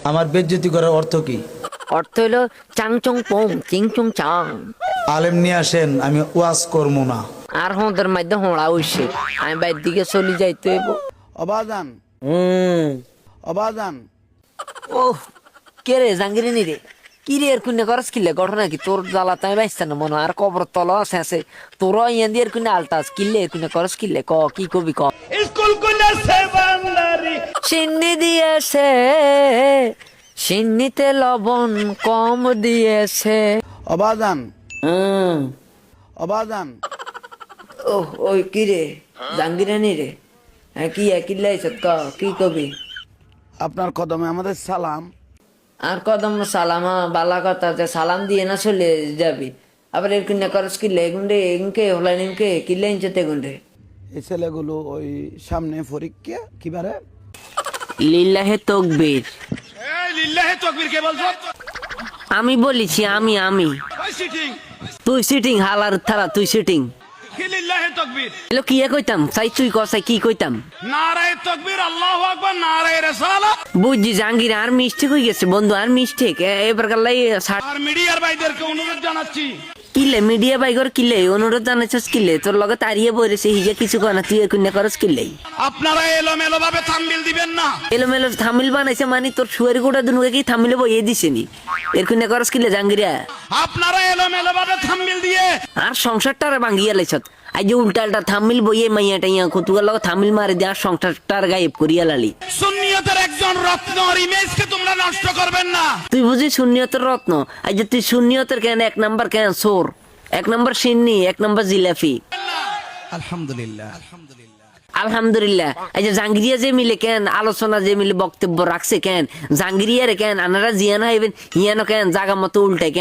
আমার বেজ্জতি করার অর্থ কি? অর্থ হইলো চাং চং পং চিং চং চাং। আলেম নিয়ে আসেন, আমি ওয়াজ করবো না। আর হোঁদের মধ্যে হোঁড়া হইছে, আমি বাইর দিকে চলে যাইতে হইব। অবাজান অবাজান ওহ কে রে জাঙ্গিরিনি রে, কি রে এর কুন্নে করস কিলে ঘটনা কি? তোর জ্বালা তাই বাইস্তা না মনে হয়, আর কবর তল শেষে তোর ইয়ান দিয়ে কুন্নে আলতাস কিলে এর কুন্নে করস কিলে ক কি কবি ক। স্কুল কইলেছে বান্দারি সিন্নি দিয়েছে, সিন্নিতে লবণ কম দিয়েছে। অবাজান হুম অবাজান ওহ ওই কি রে জাঙ্গিরানি রে, হ্যাঁ কি কিল্লাইছ ক কি কবি? আপনার কদমে আমাদের সালাম। আর কদম সালামা বালা কথা, যে সালাম দিয়ে না চলে যাবি, আবার এর কিনে করস কিলে গুন্ডে ইনকে হলাই নিমকে কিলে ইনচতে গুন্ডে। এই ছেলেগুলো ওই সামনে পরীক্ষা কিবারে লিল্লাহে তকবীর। লিল্লাহে তাকবীর কে বলছো? আমি বলেছি আমি সিটিং তুই সিটিং হালার থালা তুই সিটিং। কি লিল্লাহে তাকবীর? এলো কি কইতাম চাই তুই কসাই কি কইতাম? নারায়ে তাকবীর, আল্লাহু আকবার, নারায়ে রিসালাত। বুঝছি জাহাঙ্গীর আর মিস্টেক হয়ে গেছে বন্ধু, আর মিস্টেক এবার কাল্লাই আর মিডিয়ার ভাইদেরকে অনুরোধ জানাচ্ছি, কিলে মিডিয়া বাইগর কিলে অনুরোধ জানাইছস কিলে, তোর লগে তাড়িয়ে বইরেছে হিজা কিছু কয় না, তুই একুন্যা করস কিলে? আপনারা এলোমেলো ভাবে থাম্বিল দিবেন না। এলোমেলো থামিল বানাইছে মানে তোর শুয়ারি গোটা দুনুকে কি থামিলে বইয়ে দিছেনি? এর কুন্যা করস কিলে জাহাঙ্গীরা? আপনারা এলোমেলো ভাবে থাম্বিল দিয়ে আর সংসারটারে ভাঙ্গিয়া লাইছত, আজ যে উল্টালটা থামিল বইয়ে মাইয়া টাইয়া কতুকার লগে থামিল মারি দিয়ে আর সংসারটার গায়েব করিয়া লালি। সুন্নিয়তের একজন রত্ন আর ইমেজকে তোমরা নষ্ট করবেন না। তুই বুঝি শূন্যতের রত্ন, আজ যে তুই শূন্যতের কেন এক নাম্বার কেন সোর, এক নাম্বার সিন্নি, এক নাম্বার জিলাফি। আলহামদুলিল্লাহ আলহামদুলিল্লাহ। এই যে জাঙ্গিরিয়া যে মিলে কেন আলোচনা যে মিলে বক্তব্য রাখছে কেন জাঙ্গিরিয়ারে কেন আনারা জিয়ানো হইবেন হিয়ানো কেন জাগা মতো উল্টে কেন